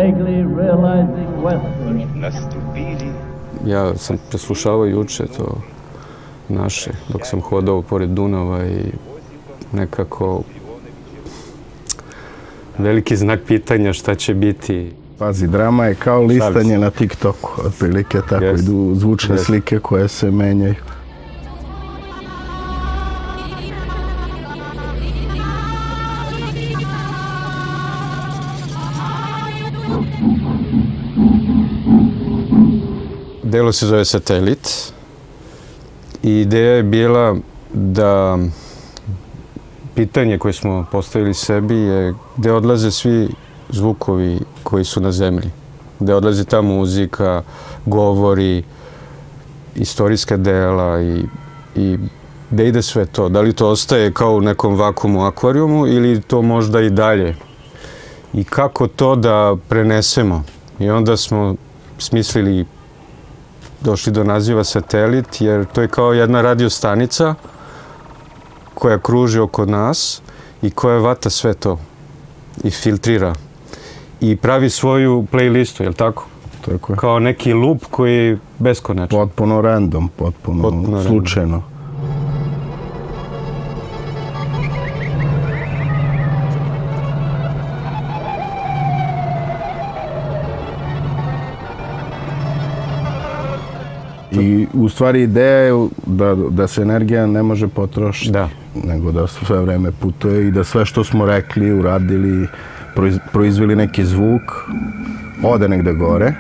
vaguely realizing westward. Ja sam preslušavao juče to naše, dok sam hodao pored Dunava i nekako veliki znak pitanja šta će biti. Pazi, drama je kao listanje na TikToku, otprilike tako idu zvučne slike koje se menjaju. Delo se zove Satelit i ideja je bila da pitanje koje smo postavili sebi je gde odlaze svi zvukovi koji su na zemlji, gde odlazi ta muzika, govori, istorijska dela i gde ide sve to. Da li to ostaje kao u nekom vakuumu, akvarijumu ili to možda i dalje? I kako to da prenesemo? I onda smo smislili, došli do naziva Satelit, jer to je kao jedna radiostanica koja kruži oko nas i koja vata sve to i filtrira i pravi svoju playlistu, je li tako? Tako je. Kao neki loop koji je beskonačan. Potpuno random, potpuno slučajno. I u stvari ideja je da se energija ne može potrošiti, nego da sve vreme putuje i da sve što smo rekli, uradili, proizveli neki zvuk, ode negde gore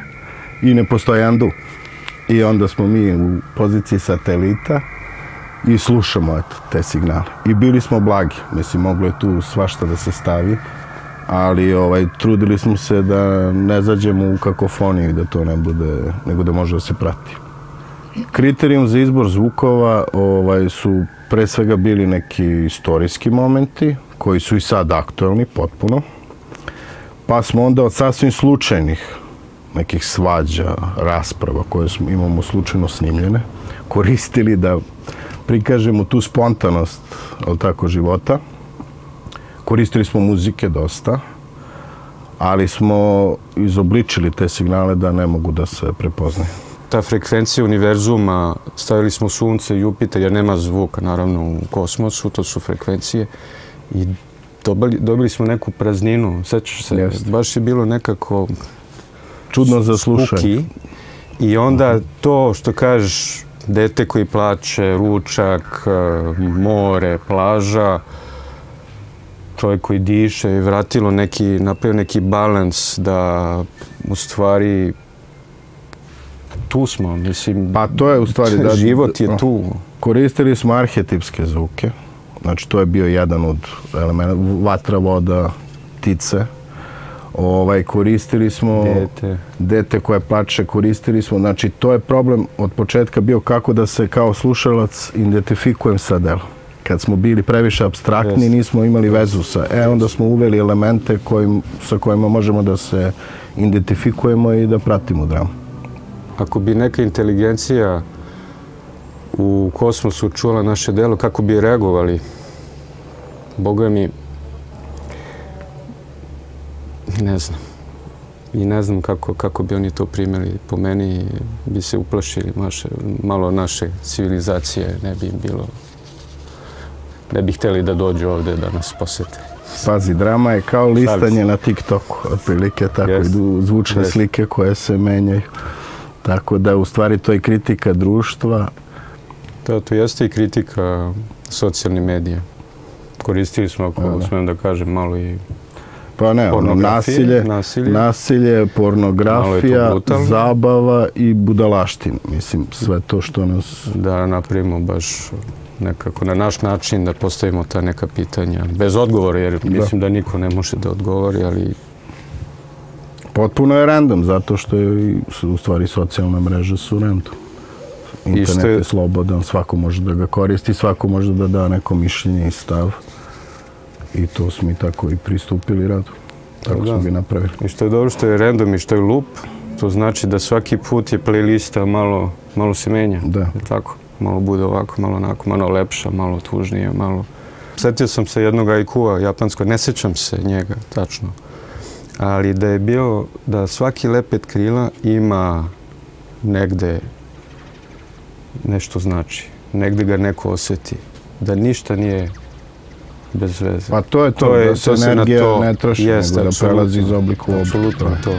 i ne postoji andu. I onda smo mi u poziciji satelita i slušamo te signale. I bili smo blagi, mislim, moglo je tu svašta da se stavi, ali trudili smo se da ne zađemo u kakofoniju i da to ne bude, nego da može da se prati. Kriterijum za izbor zvukova su pre svega bili neki istorijski momenti, koji su i sad aktuelni potpuno, pa smo onda od sasvim slučajnih nekih svađa, rasprava koje imamo slučajno snimljene, koristili da prikažemo tu spontanost, ali tako, života. Koristili smo muzike dosta, ali smo izobličili te signale da ne mogu da se prepoznaju. Ta frekvencija univerzuma, stavili smo Sunce, Jupiter, jer nema zvuka, naravno, u kosmosu, to su frekvencije. I dobili smo neku prazninu, sećaš se, baš je bilo nekako čudno za slušanje. I onda to što kažeš, dete koji plače, ručak, more, plaža, čovjek koji diše i vratilo napravio neki balans da u stvari tu smo, mislim, pa to je u stvari da život je tu. Koristili smo arhetipske zvuke, znači to je bio jedan od elementa, vatra, voda, ptice. Koristili smo dete koje plače, koristili smo, znači to je problem od početka bio kako da se kao slušalac identifikujem sa delom. Kad smo bili previše apstraktni, nismo imali vezu sa, onda smo uveli elemente sa kojima možemo da se identifikujemo i da pratimo dramu. Ako bi neka inteligencija u kosmosu čula naše delo, kako bi reagovali? Boga mi, ne znam. I ne znam kako bi oni to primili. Po meni bi se uplašili malo naše civilizacije, ne bi im bilo, ne bi htjeli da dođu ovde da nas posete. Pazi, drama je kao listanje na TikToku, otprilike tako idu zvučne slike koje se menjaju. Tako da, u stvari, to je kritika društva. To jeste i kritika socijalnih medija. Koristili smo, ako smijem da kažem, malo i nasilje, pornografija, zabava i budalaština. Mislim, sve to što nas... Da napravimo baš nekako na naš način, da postavimo ta neka pitanja. Bez odgovora, jer mislim da niko ne može da odgovori, ali... Potpuno je random, zato što je u stvari socijalne mreže su random. Internet je slobodan, svako može da ga koristi, svako može da da neko mišljenje i stav. I to smo i tako i pristupili radu. Tako smo bi napravili. I što je dobro što je random i što je loop, to znači da svaki put je playlista malo se menja. Da. Tako, malo bude ovako, malo onako, malo lepša, malo tužnije, malo... Sjetio sam se jednog haiku-a japanskog, ne sjećam se njega, tačno. ali da je bio, da svaki lepet krila ima negde nešto znači, negde ga neko osjeti, da ništa nije bez veze. Pa to je to, da se energija ne troši, nego da prelazi iz oblika u oblik. Apsolutno to.